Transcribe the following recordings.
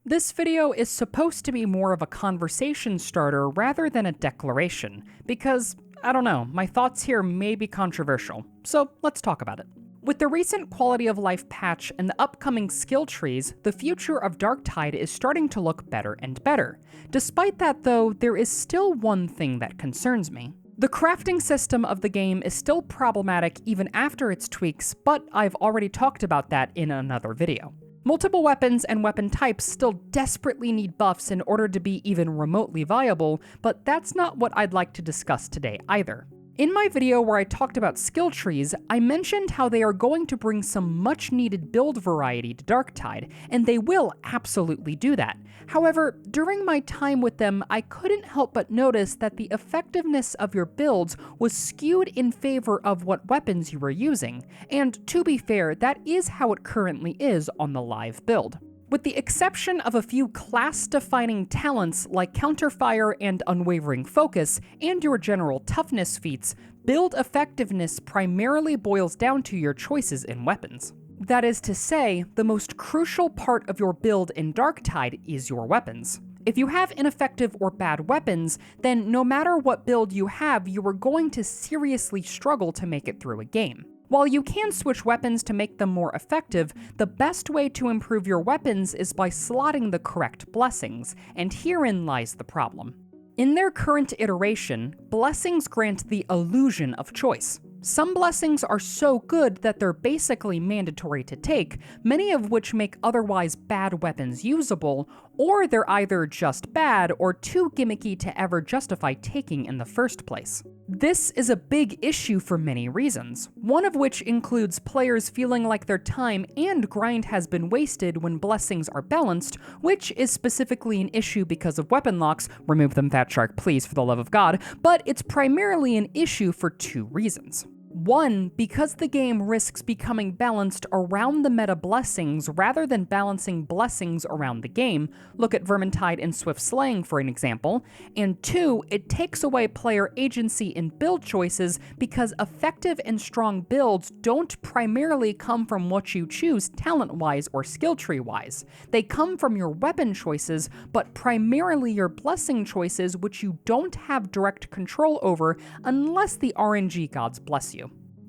This video is supposed to be more of a conversation starter rather than a declaration, because, I don't know, my thoughts here may be controversial, so let's talk about it. With the recent quality of life patch and the upcoming skill trees, the future of Darktide is starting to look better and better. Despite that though, there is still one thing that concerns me. The crafting system of the game is still problematic even after its tweaks, but I've already talked about that in another video. Multiple weapons and weapon types still desperately need buffs in order to be even remotely viable, but that's not what I'd like to discuss today either. In my video where I talked about skill trees, I mentioned how they are going to bring some much needed build variety to Darktide, and they will absolutely do that. However, during my time with them, I couldn't help but notice that the effectiveness of your builds was skewed in favor of what weapons you were using, and to be fair, that is how it currently is on the live build. With the exception of a few class-defining talents like counterfire and unwavering focus, and your general toughness feats, build effectiveness primarily boils down to your choices in weapons. That is to say, the most crucial part of your build in Darktide is your weapons. If you have ineffective or bad weapons, then no matter what build you have, you are going to seriously struggle to make it through a game. While you can switch weapons to make them more effective, the best way to improve your weapons is by slotting the correct blessings, and herein lies the problem. In their current iteration, blessings grant the illusion of choice. Some blessings are so good that they're basically mandatory to take, many of which make otherwise bad weapons usable, or they're either just bad or too gimmicky to ever justify taking in the first place. This is a big issue for many reasons, one of which includes players feeling like their time and grind has been wasted when blessings are balanced, which is specifically an issue because of weapon locks. Remove them, Fat Shark, please, for the love of God, but it's primarily an issue for two reasons. One, because the game risks becoming balanced around the meta blessings rather than balancing blessings around the game, look at Vermintide and Swift Slaying for an example, and two, it takes away player agency in build choices because effective and strong builds don't primarily come from what you choose talent-wise or skill tree-wise. They come from your weapon choices, but primarily your blessing choices which you don't have direct control over unless the RNG gods bless you.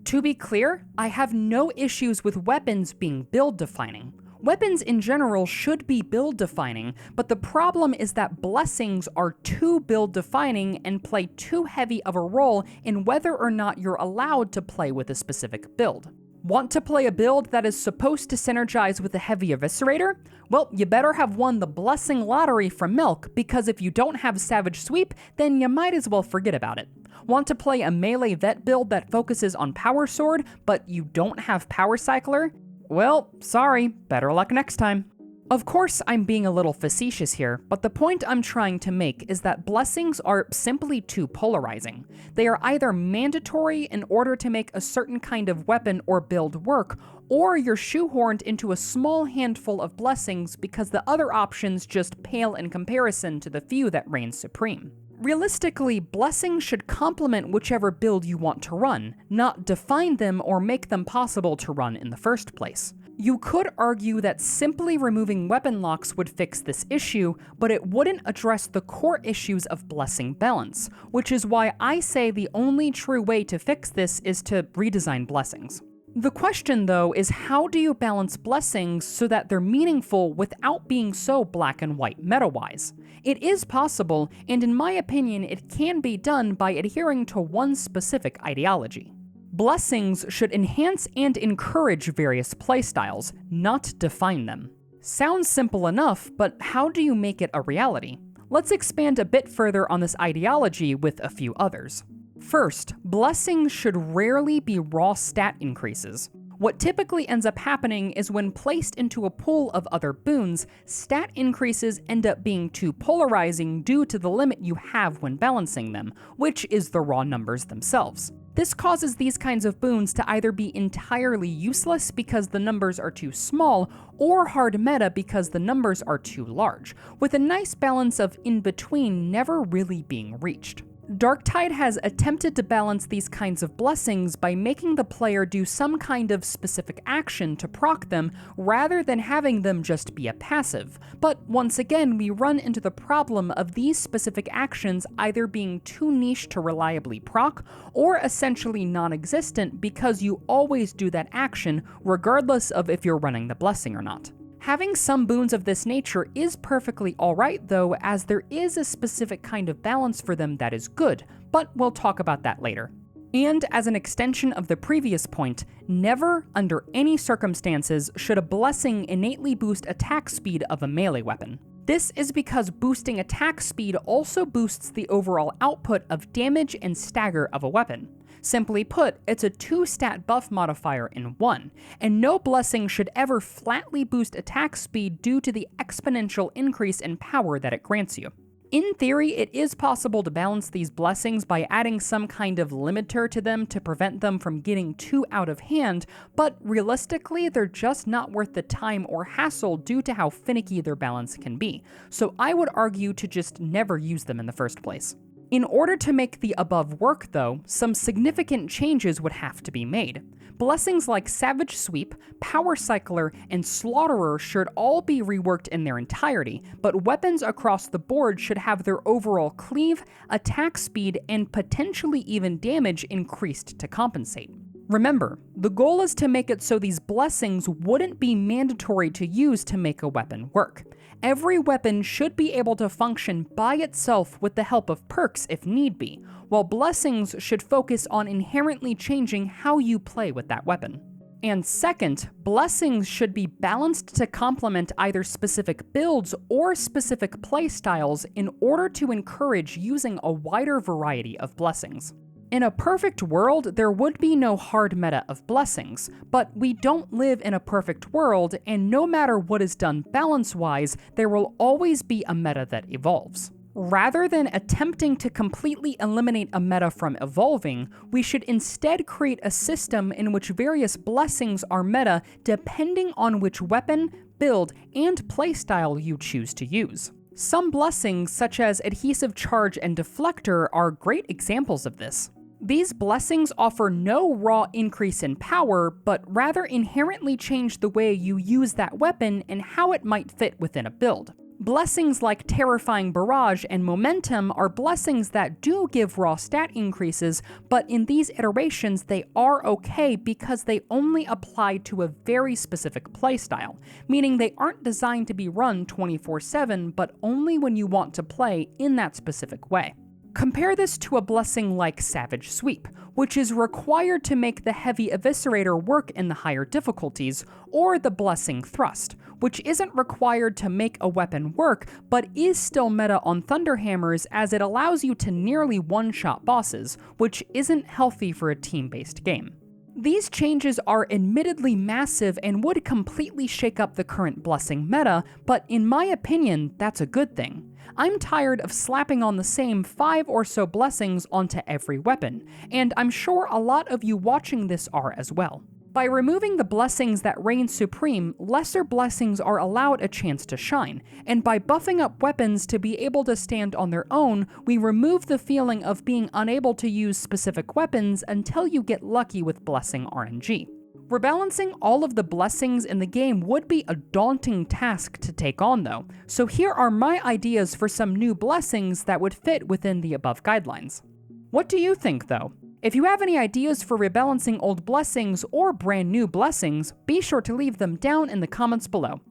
To be clear, I have no issues with weapons being build-defining. Weapons in general should be build-defining, but the problem is that blessings are too build-defining and play too heavy of a role in whether or not you're allowed to play with a specific build. Want to play a build that is supposed to synergize with a heavy eviscerator? Well, you better have won the blessing lottery from Milk, because if you don't have Savage Sweep, then you might as well forget about it. Want to play a melee vet build that focuses on Power Sword, but you don't have Power Cycler? Well, sorry, better luck next time. Of course, I'm being a little facetious here, but the point I'm trying to make is that blessings are simply too polarizing. They are either mandatory in order to make a certain kind of weapon or build work, or you're shoehorned into a small handful of blessings because the other options just pale in comparison to the few that reign supreme. Realistically, blessings should complement whichever build you want to run, not define them or make them possible to run in the first place. You could argue that simply removing weapon locks would fix this issue, but it wouldn't address the core issues of blessing balance, which is why I say the only true way to fix this is to redesign blessings. The question, though, is how do you balance blessings so that they're meaningful without being so black and white meta-wise? It is possible, and in my opinion, it can be done by adhering to one specific ideology. Blessings should enhance and encourage various playstyles, not define them. Sounds simple enough, but how do you make it a reality? Let's expand a bit further on this ideology with a few others. First, blessings should rarely be raw stat increases. What typically ends up happening is when placed into a pool of other boons, stat increases end up being too polarizing due to the limit you have when balancing them, which is the raw numbers themselves. This causes these kinds of boons to either be entirely useless because the numbers are too small, or hard meta because the numbers are too large, with a nice balance of in between never really being reached. Darktide has attempted to balance these kinds of blessings by making the player do some kind of specific action to proc them rather than having them just be a passive. But once again, we run into the problem of these specific actions either being too niche to reliably proc or essentially non-existent because you always do that action regardless of if you're running the blessing or not. Having some boons of this nature is perfectly alright though, as there is a specific kind of balance for them that is good, but we'll talk about that later. And as an extension of the previous point, never, under any circumstances, should a blessing innately boost attack speed of a melee weapon. This is because boosting attack speed also boosts the overall output of damage and stagger of a weapon. Simply put, it's a 2-stat buff modifier in 1, and no blessing should ever flatly boost attack speed due to the exponential increase in power that it grants you. In theory, it is possible to balance these blessings by adding some kind of limiter to them to prevent them from getting too out of hand, but realistically, they're just not worth the time or hassle due to how finicky their balance can be, so I would argue to just never use them in the first place. In order to make the above work, though, some significant changes would have to be made. Blessings like Savage Sweep, Power Cycler, and Slaughterer should all be reworked in their entirety, but weapons across the board should have their overall cleave, attack speed, and potentially even damage increased to compensate. Remember, the goal is to make it so these blessings wouldn't be mandatory to use to make a weapon work. Every weapon should be able to function by itself with the help of perks if need be, while blessings should focus on inherently changing how you play with that weapon. And second, blessings should be balanced to complement either specific builds or specific playstyles in order to encourage using a wider variety of blessings. In a perfect world, there would be no hard meta of blessings, but we don't live in a perfect world, and no matter what is done balance-wise, there will always be a meta that evolves. Rather than attempting to completely eliminate a meta from evolving, we should instead create a system in which various blessings are meta depending on which weapon, build, and playstyle you choose to use. Some blessings, such as Adhesive Charge and Deflector, are great examples of this. These blessings offer no raw increase in power, but rather inherently change the way you use that weapon and how it might fit within a build. Blessings like Terrifying Barrage and Momentum are blessings that do give raw stat increases, but in these iterations they are okay because they only apply to a very specific playstyle, meaning they aren't designed to be run 24/7, but only when you want to play in that specific way. Compare this to a blessing like Savage Sweep, which is required to make the Heavy Eviscerator work in the higher difficulties, or the Blessing Thrust, which isn't required to make a weapon work, but is still meta on Thunderhammers as it allows you to nearly one-shot bosses, which isn't healthy for a team-based game. These changes are admittedly massive and would completely shake up the current blessing meta, but in my opinion, that's a good thing. I'm tired of slapping on the same 5 or so blessings onto every weapon, and I'm sure a lot of you watching this are as well. By removing the blessings that reign supreme, lesser blessings are allowed a chance to shine, and by buffing up weapons to be able to stand on their own, we remove the feeling of being unable to use specific weapons until you get lucky with blessing RNG. Rebalancing all of the blessings in the game would be a daunting task to take on though, so here are my ideas for some new blessings that would fit within the above guidelines. What do you think though? If you have any ideas for rebalancing old blessings or brand new blessings, be sure to leave them down in the comments below.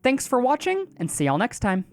Thanks for watching, and see y'all next time.